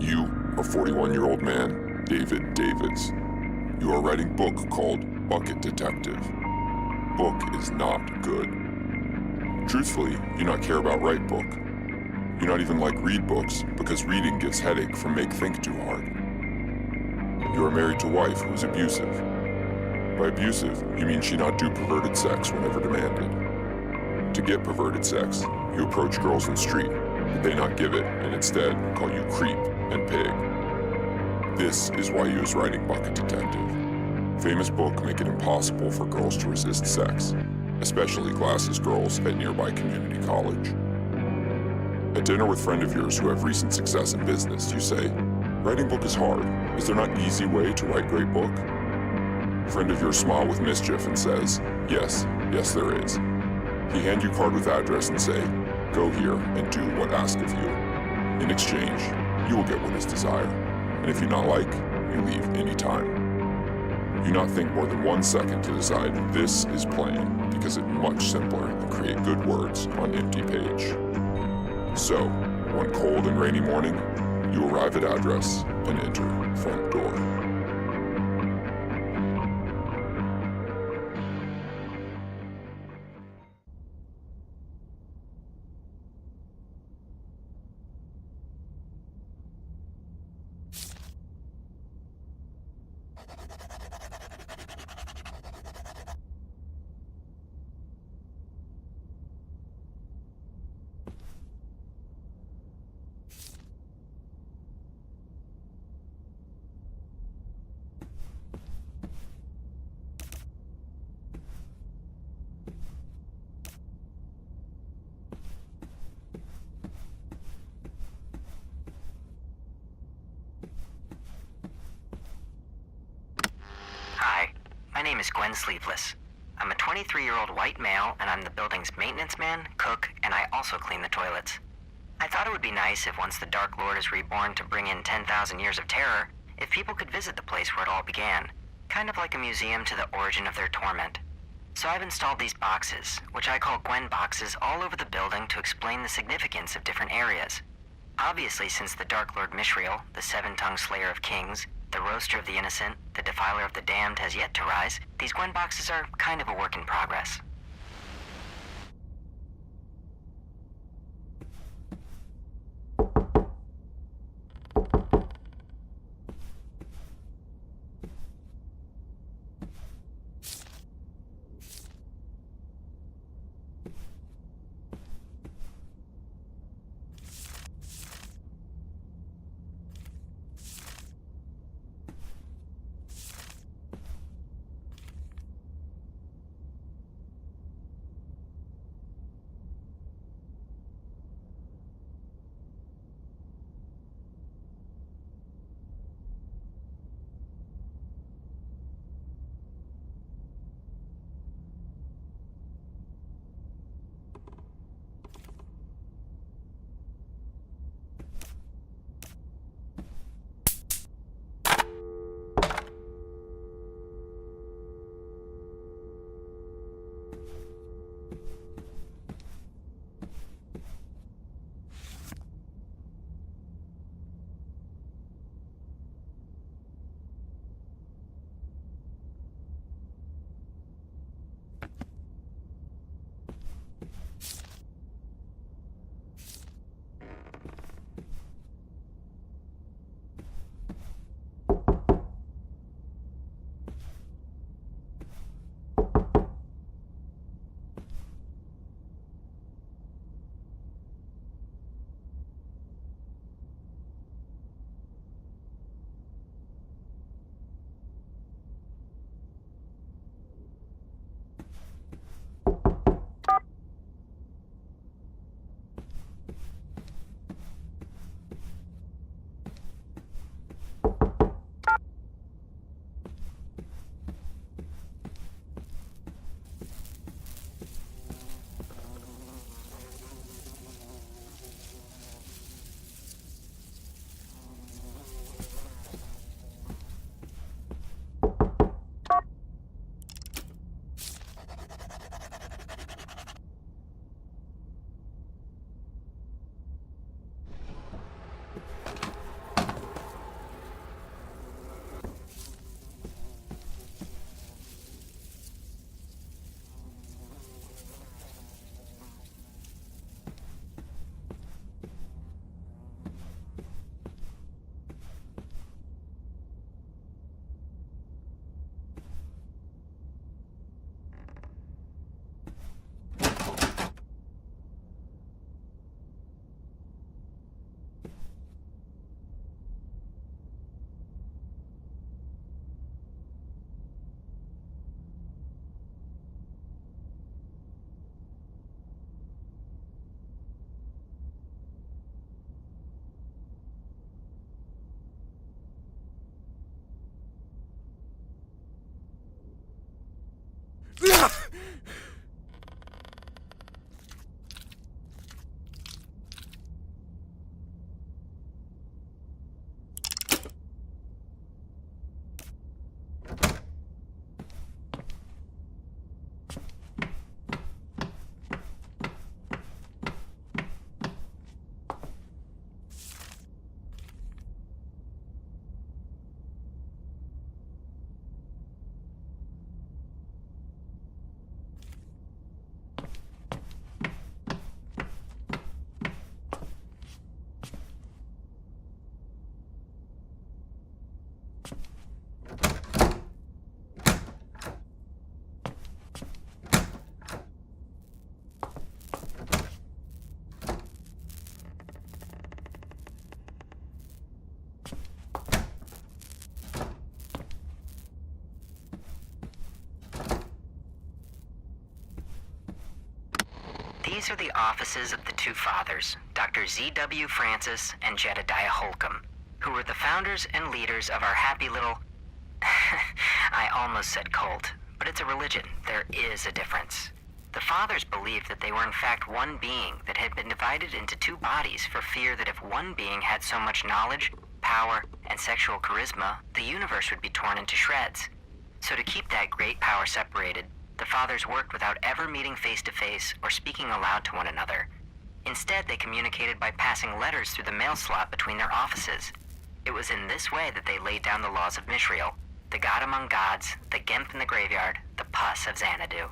You, a 41-year-old man, David Davids. You are writing a book called Bucket Detective. Book is not good. Truthfully, you not care about write book. You not even like read books because reading gives headache from make think too hard. You are married to wife who is abusive. By abusive, you mean she not do perverted sex whenever demanded. To get perverted sex, you approach girls in street, but they not give it and instead call you creep and pig. This is why you is writing Bucket Detective. Famous book make it impossible for girls to resist sex, especially glasses girls at nearby community college. At dinner with friend of yours who have recent success in business, you say, writing book is hard. Is there not an easy way to write great book? Friend of yours smile with mischief and says, yes there is. He hand you card with address and say, go here and do what asked of you. In exchange, you will get what is desire. And if you not like, you leave any time. You not think more than 1 second to decide this is plain because it's much simpler than create good words on empty page. So, one cold and rainy morning, you arrive at address and enter front door. Hi, my name is Gwen Sleeveless. I'm a 23-year-old white male, and I'm the building's maintenance man, cook, and I also clean the toilets. I thought it would be nice if once the Dark Lord is reborn to bring in 10,000 years of terror, if people could visit the place where it all began, kind of like a museum to the origin of their torment. So I've installed these boxes, which I call Gwen boxes, all over the building to explain the significance of different areas. Obviously, since the Dark Lord Mishriel, the seven-tongued slayer of kings, the roaster of the innocent, the defiler of the damned has yet to rise, these Gwen boxes are kind of a work in progress. These are the offices of the two fathers, Dr. Z.W. Francis and Jedediah Holcomb, who were the founders and leaders of our happy little... I almost said cult, but it's a religion. There is a difference. The fathers believed that they were in fact one being that had been divided into two bodies for fear that if one being had so much knowledge, power, and sexual charisma, the universe would be torn into shreds. So to keep that great power separated, the fathers worked without ever meeting face-to-face or speaking aloud to one another. Instead, they communicated by passing letters through the mail slot between their offices. It was in this way that they laid down the laws of Mishriel, the god among gods, the Gemp in the graveyard, the pus of Xanadu.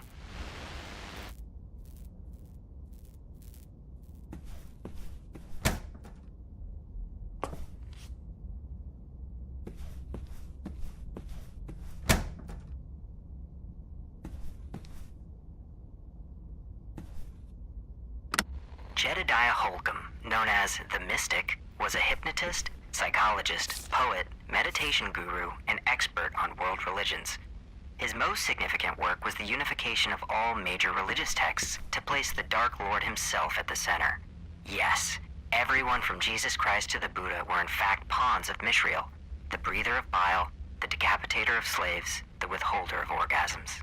Jedediah Holcomb, known as the Mystic, was a hypnotist, psychologist, poet, meditation guru, and expert on world religions. His most significant work was the unification of all major religious texts to place the Dark Lord himself at the center. Yes, everyone from Jesus Christ to the Buddha were in fact pawns of Mishriel, the breather of bile, the decapitator of slaves, the withholder of orgasms.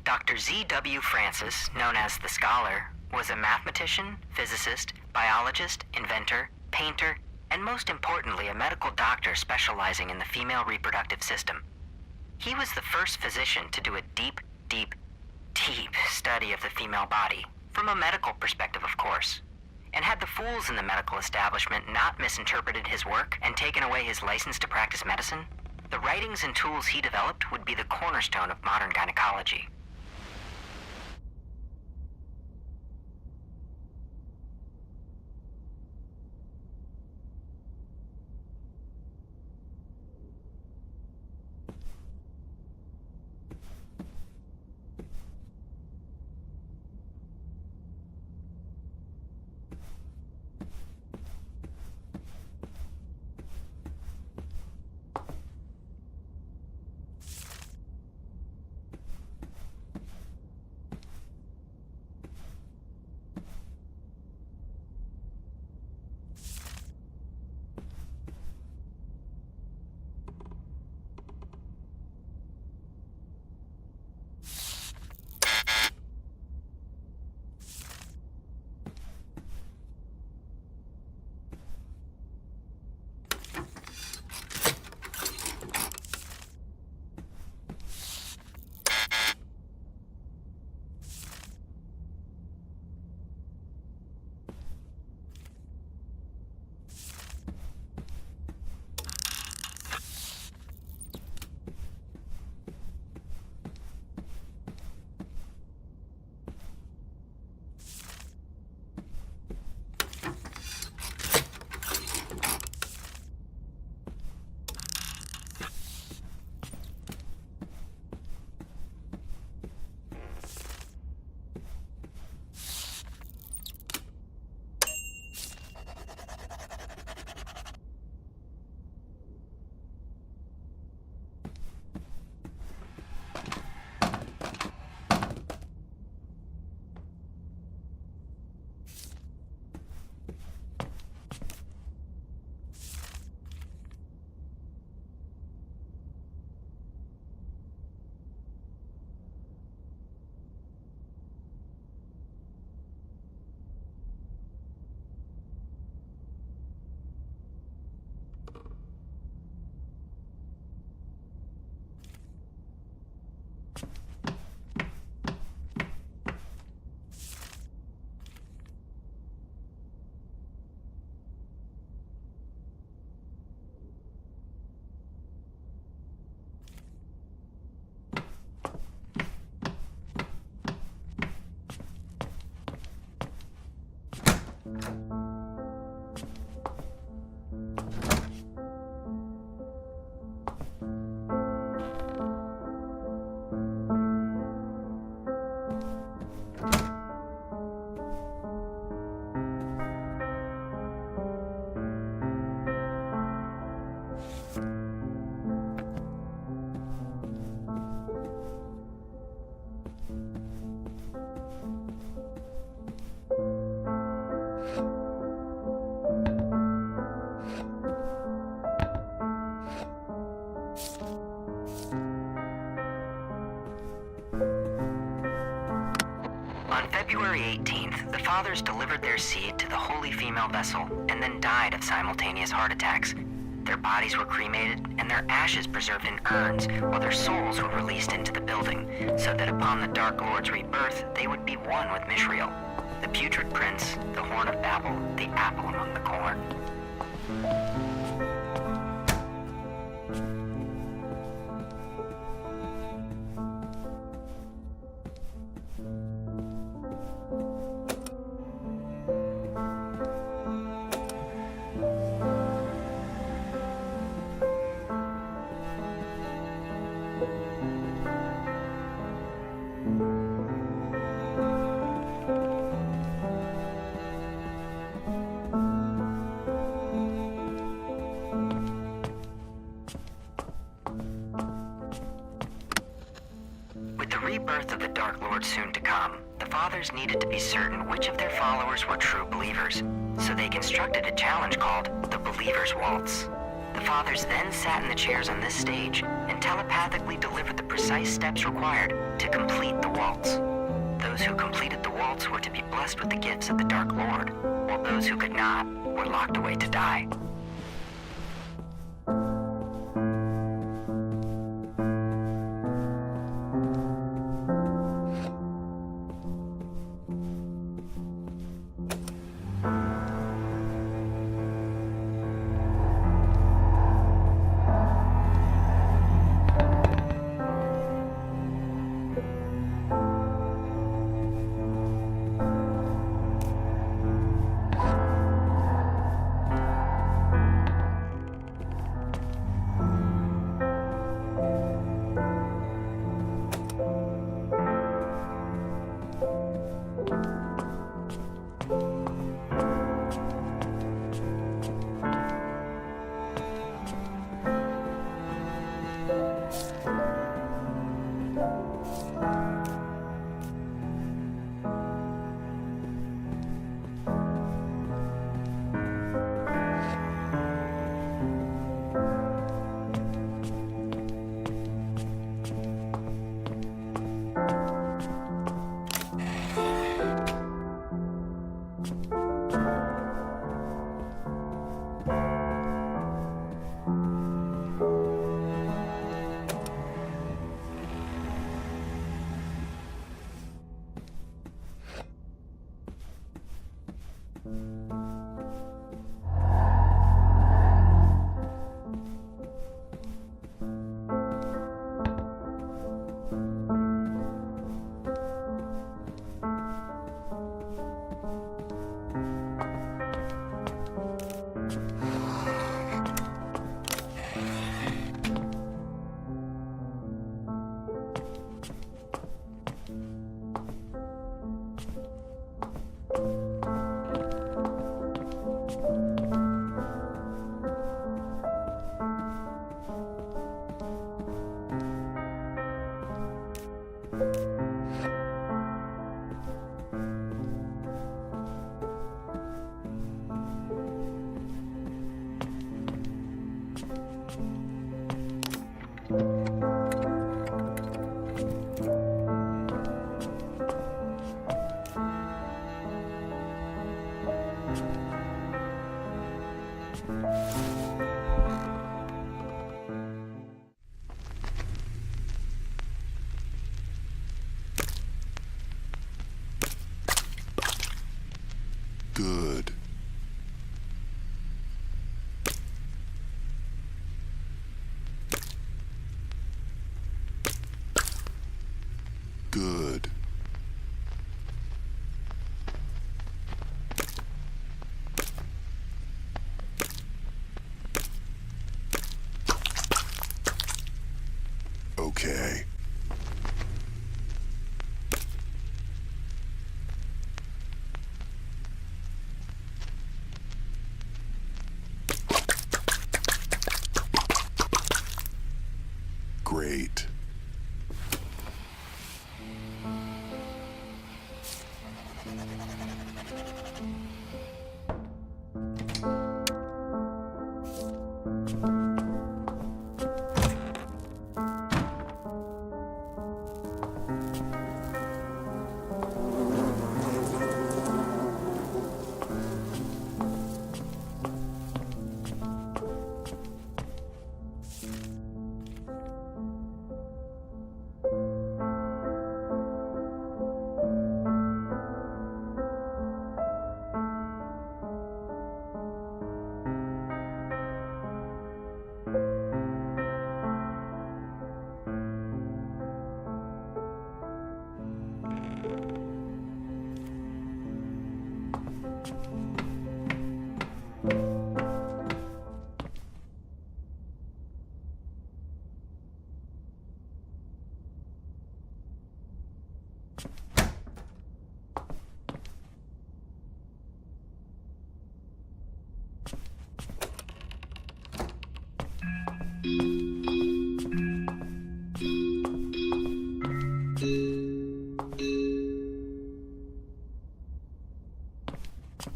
Dr. Z.W. Francis, known as the Scholar, was a mathematician, physicist, biologist, inventor, painter, and most importantly, a medical doctor specializing in the female reproductive system. He was the first physician to do a deep study of the female body, from a medical perspective, of course. And had the fools in the medical establishment not misinterpreted his work and taken away his license to practice medicine, the writings and tools he developed would be the cornerstone of modern gynecology. On February 18th, the fathers delivered their seed to the holy female vessel and then died of simultaneous heart attacks. Their bodies were cremated and their ashes preserved in urns while their souls were released into the building, so that upon the Dark Lord's rebirth, they would be one with Mishriel, the putrid prince, the horn of Babel, the apple among the corn. With the rebirth of the Dark Lord soon to come, the fathers needed to be certain which of their followers were true believers, so they constructed a challenge called the Believer's Waltz. The fathers then sat in the chairs on this stage and telepathically delivered the precise steps required to complete the waltz. Those who completed the waltz were to be blessed with the gifts of the Dark Lord, while those who could not were locked away to die. Good. Good.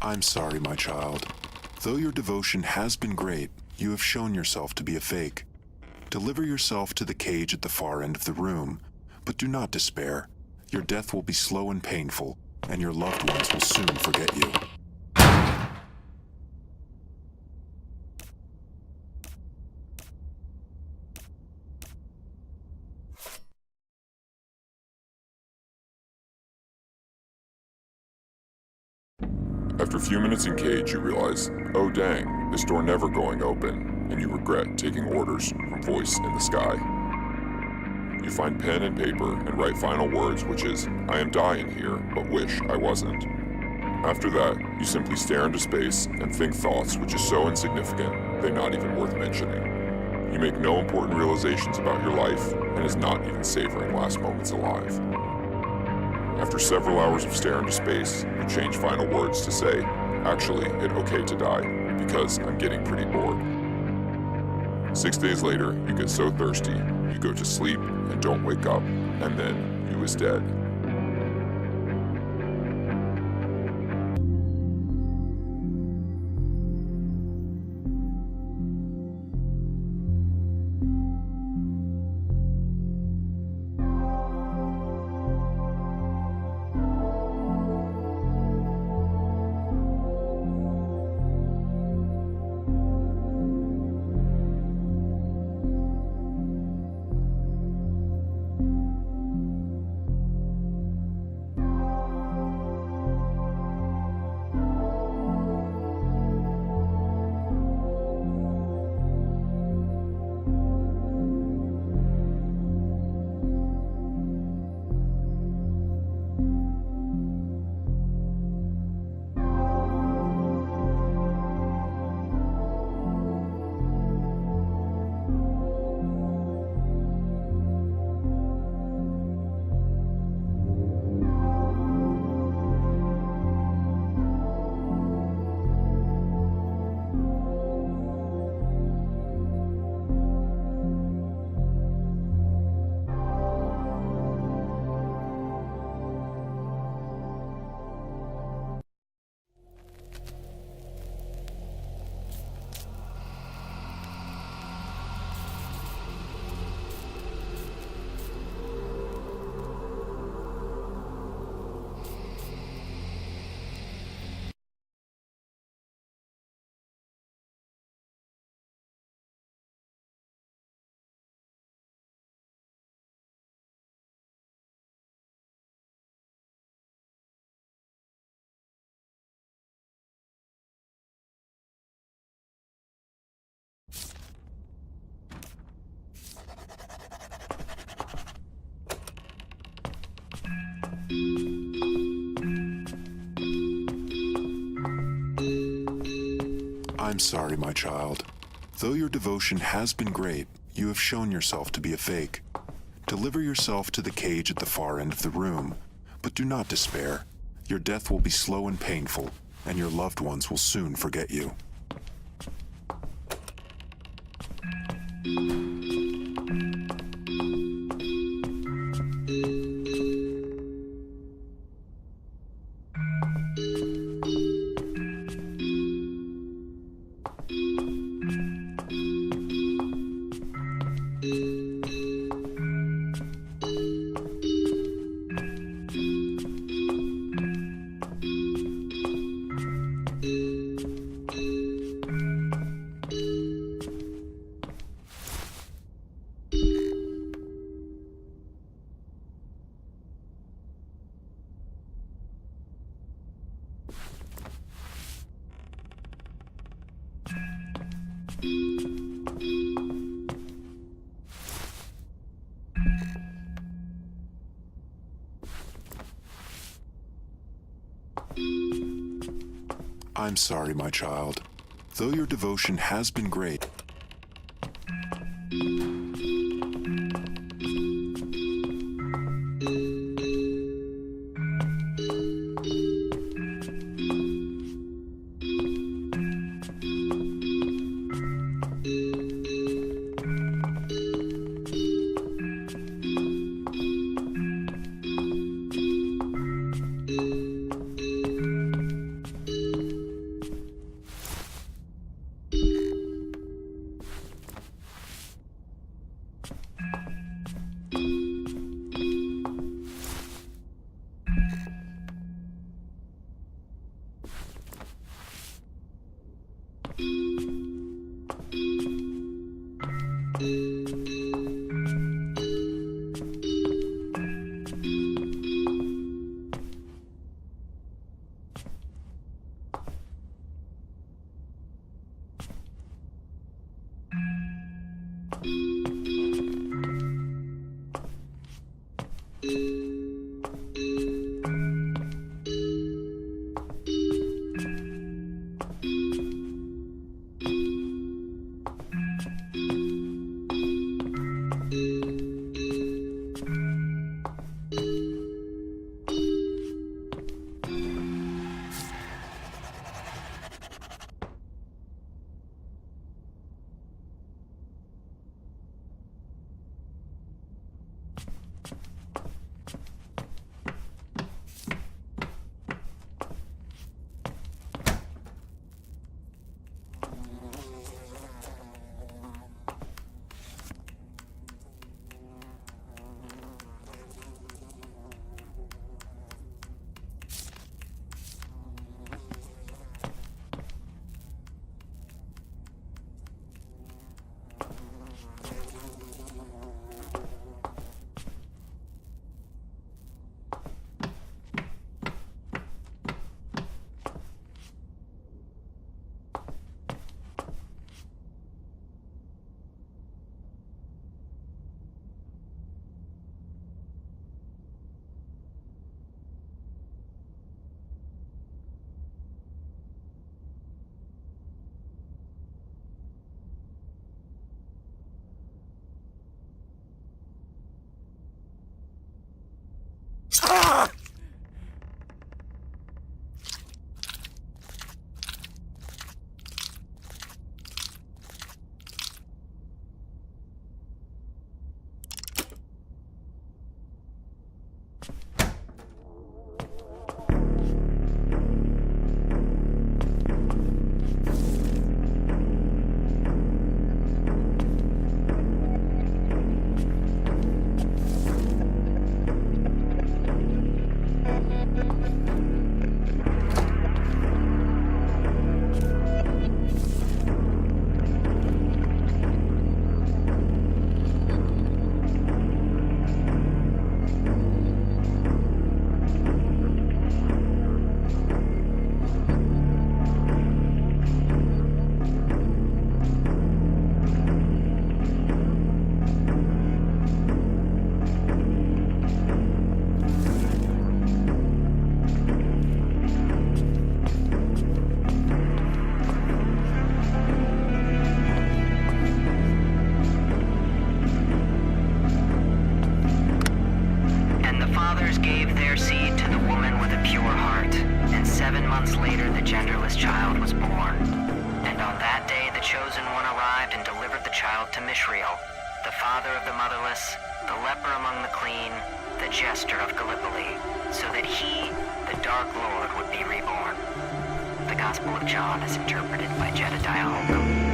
I'm sorry, my child. Though your devotion has been great, you have shown yourself to be a fake. Deliver yourself to the cage at the far end of the room, but do not despair. Your death will be slow and painful, and your loved ones will soon forget you. After a few minutes in cage, you realize, oh dang, this door never going open, and you regret taking orders from voice in the sky. You find pen and paper and write final words, which is, I am dying here, but wish I wasn't. After that, you simply stare into space and think thoughts which is so insignificant, they're not even worth mentioning. You make no important realizations about your life, and is not even savoring last moments alive. After several hours of stare into space, you change final words to say, actually, it's okay to die, because I'm getting pretty bored. 6 days later, you get so thirsty, you go to sleep and don't wake up, and then you is dead. I'm sorry, my child. Though your devotion has been great, you have shown yourself to be a fake. Deliver yourself to the cage at the far end of the room, but do not despair. Your death will be slow and painful, and your loved ones will soon forget you. I'm sorry, my child. Though your devotion has been great, to Mishriel, the father of the motherless, the leper among the clean, the jester of Gallipoli, so that he, the Dark Lord, would be reborn. The Gospel of John is interpreted by Jedediah Holcomb.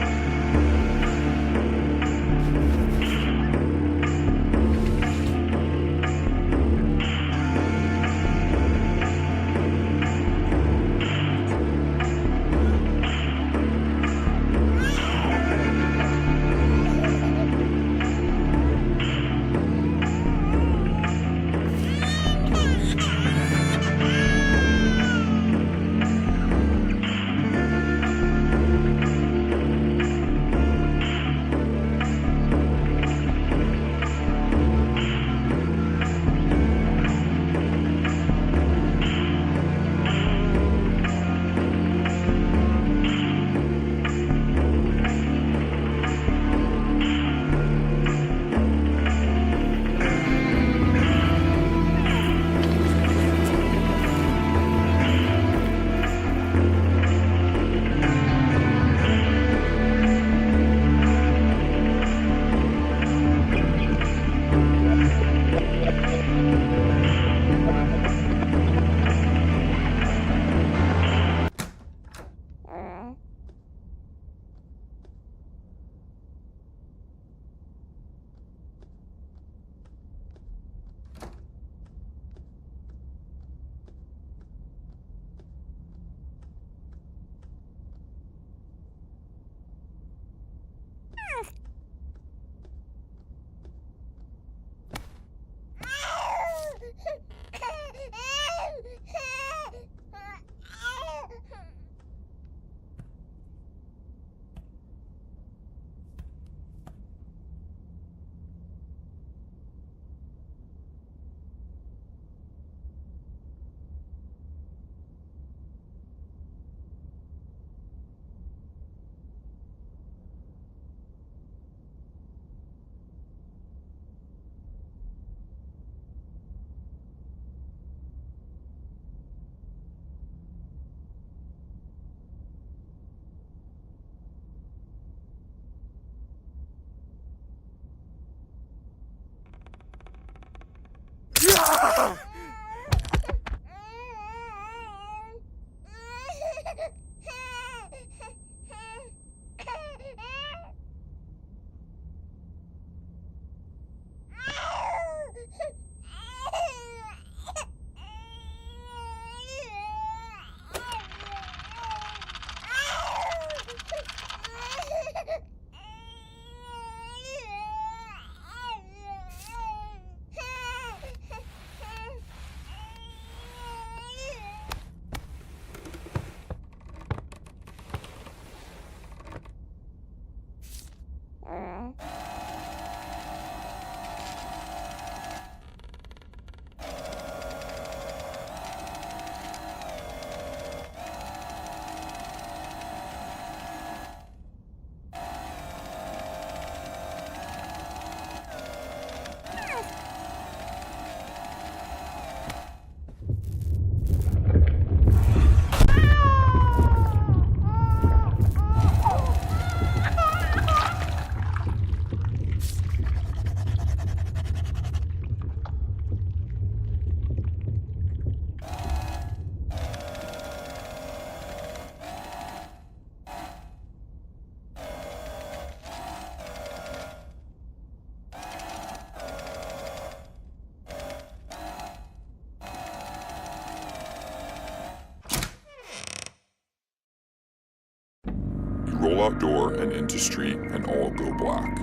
pull out door and into street and all go black.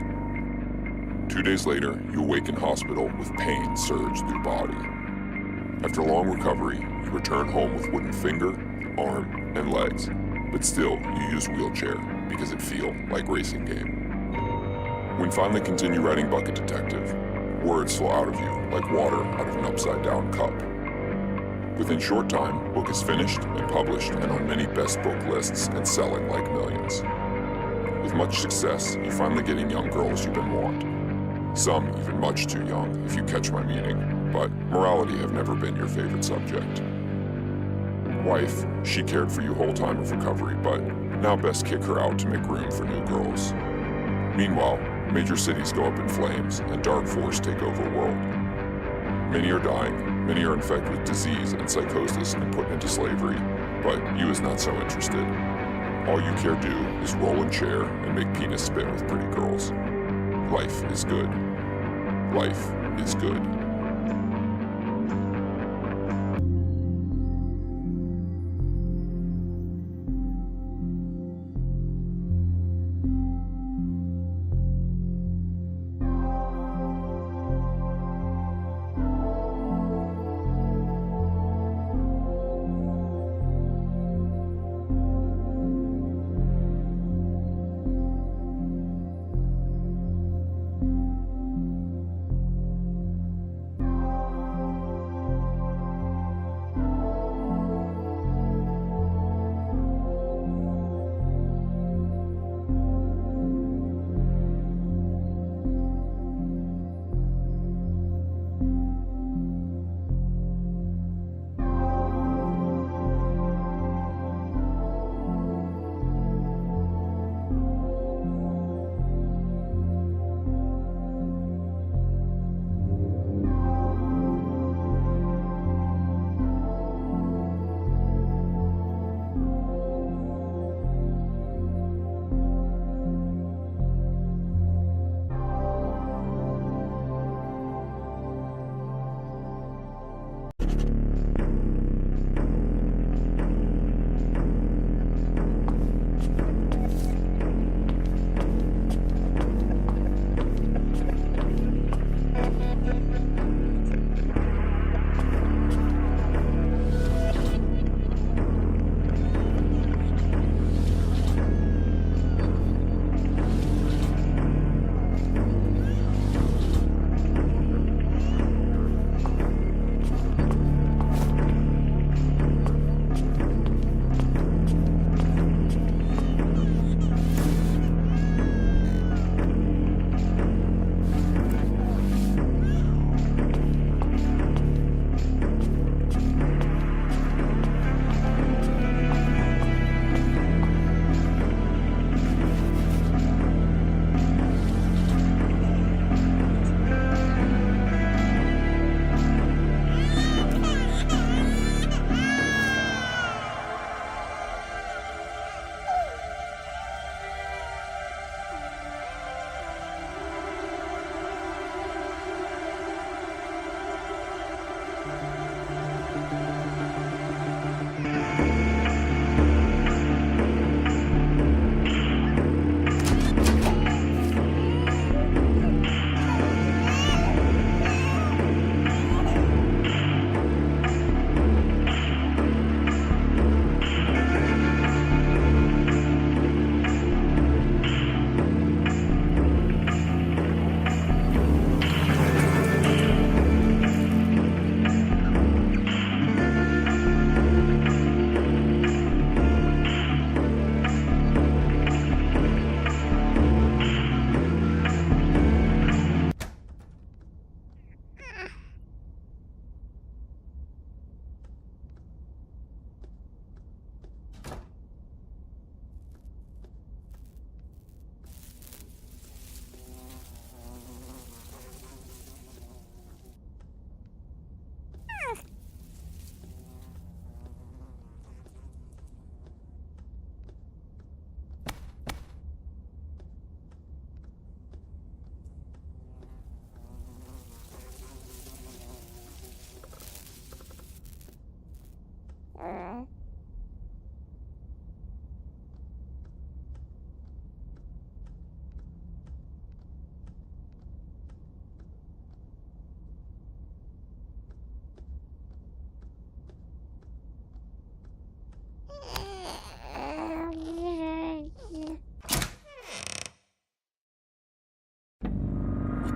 2 days later, you awake in hospital with pain surge through body. After long recovery, you return home with wooden finger, arm, and legs, but still you use wheelchair because it feel like racing game. When finally continue writing Bucket Detective, words flow out of you like water out of an upside-down cup. Within short time, book is finished and published and on many best book lists and selling like millions. With much success, you're finally getting young girls you've been want. Some even much too young, if you catch my meaning, but morality have never been your favorite subject. Wife, she cared for you whole time of recovery, but now best kick her out to make room for new girls. Meanwhile, major cities go up in flames and dark force take over world. Many are dying, many are infected with disease and psychosis and put into slavery, but you is not so interested. All you care do is roll in chair and make penis spit with pretty girls. Life is good. Life is good.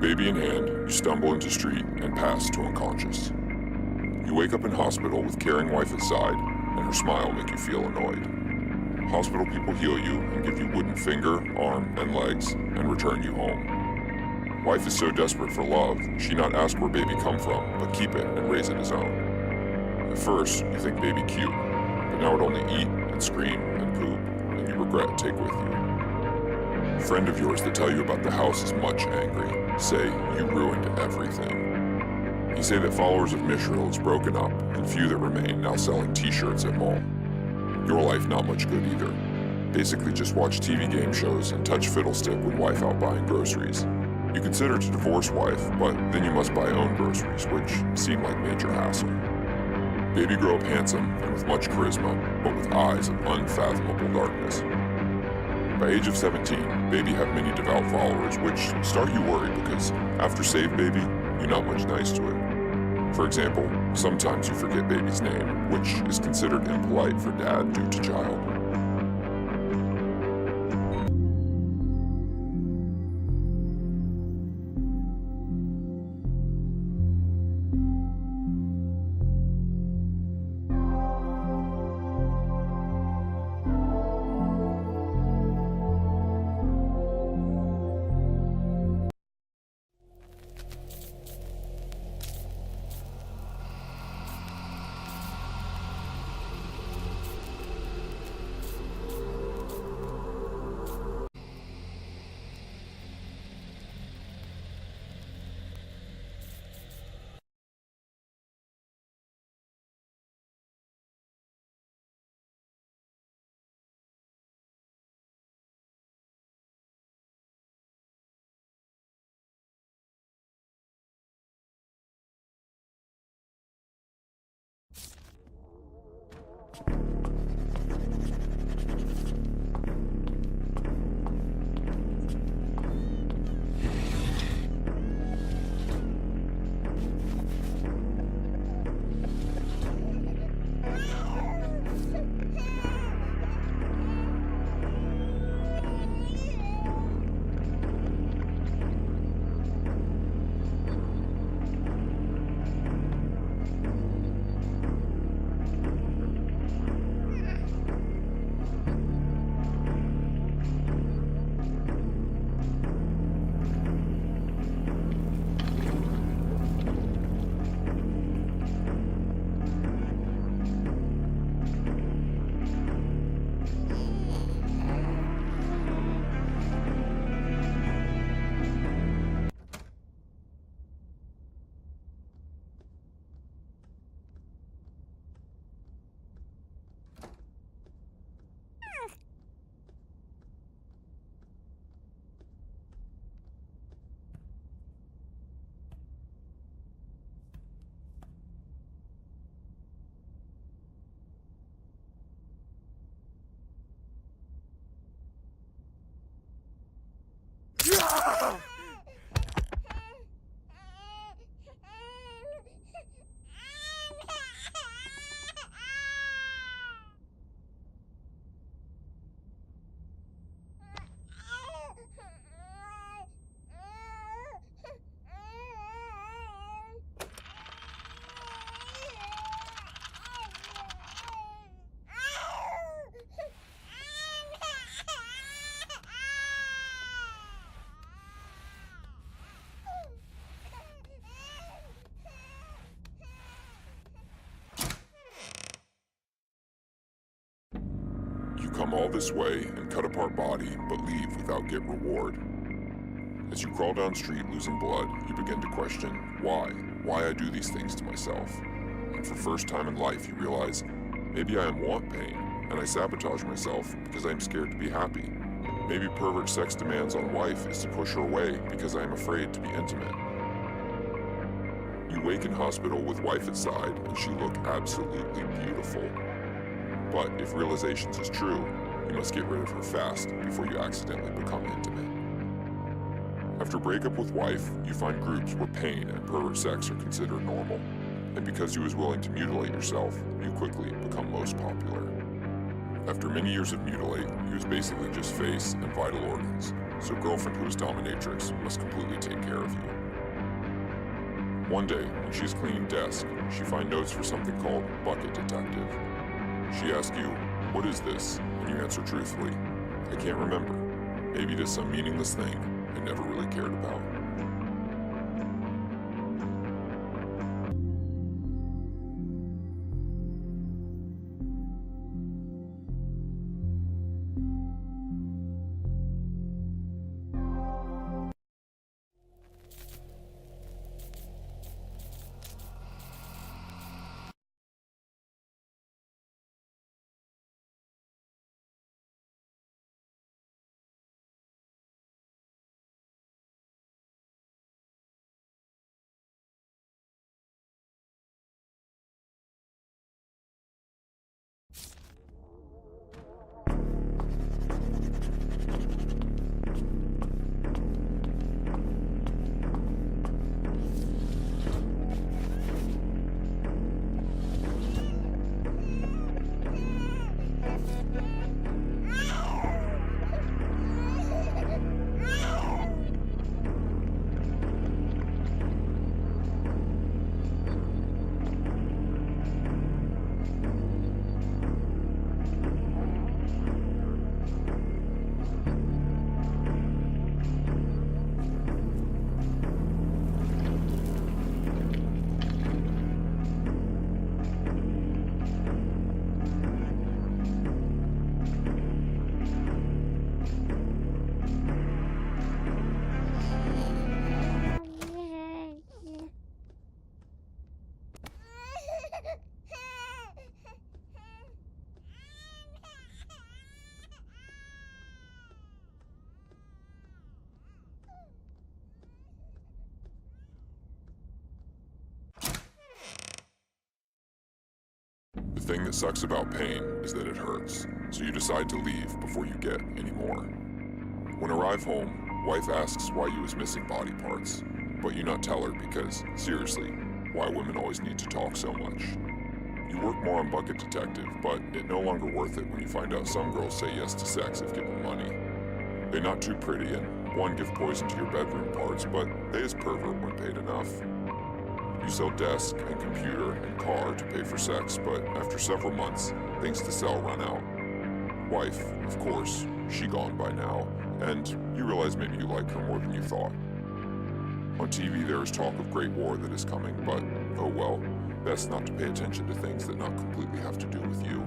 Baby in hand, you stumble into street and pass to unconscious. You wake up in hospital with caring wife at side, and her smile make you feel annoyed. Hospital people heal you and give you wooden finger, arm, and legs, and return you home. Wife is so desperate for love, she not ask where baby come from, but keep it and raise it his own. At first, you think baby cute, but now it only eat and scream and poop, and you regret take with you. A friend of yours that tell you about the house is much angry. Say you ruined everything. He say that followers of Mishrael is broken up, and few that remain now selling t-shirts at mall. Your life not much good either. Basically just watch TV game shows and touch fiddlestick with wife out buying groceries. You consider to divorce wife, but then you must buy own groceries, which seem like major hassle. Baby grow up handsome and with much charisma, but with eyes of unfathomable darkness. By age of 17, baby have many devout followers, which start you worried because after save baby, you're not much nice to it. For example, sometimes you forget baby's name, which is considered impolite for dad due to child. Come all this way and cut apart body, but leave without get reward. As you crawl down street losing blood, you begin to question why I do these things to myself. And for first time in life, you realize maybe I am want pain, and I sabotage myself because I am scared to be happy. Maybe pervert sex demands on wife is to push her away because I am afraid to be intimate. You wake in hospital with wife at side, and she look absolutely beautiful. But if realizations is true, you must get rid of her fast before you accidentally become intimate. After breakup with wife, you find groups where pain and pervert sex are considered normal. And because you was willing to mutilate yourself, you quickly become most popular. After many years of mutilate, you was basically just face and vital organs. so girlfriend who is dominatrix must completely take care of you. One day, when she is cleaning desk, she finds notes for something called Bucket Detective. She asks you, "What is this?" and you answer truthfully, "I can't remember. Maybe it is some meaningless thing I never really cared about." The thing that sucks about pain is that it hurts, so you decide to leave before you get any more. When arrive home, wife asks why you was missing body parts, but you not tell her because, seriously, why women always need to talk so much. You work more on Bucket Detective, but it no longer worth it when you find out some girls say yes to sex if given money. They not too pretty and one give poison to your bedroom parts, but they is pervert when paid enough. You sell desk and computer and car to pay for sex, but after several months, things to sell run out. Wife, of course, she gone by now, and you realize maybe you like her more than you thought. On TV there is talk of great war that is coming, but oh well, best not to pay attention to things that not completely have to do with you.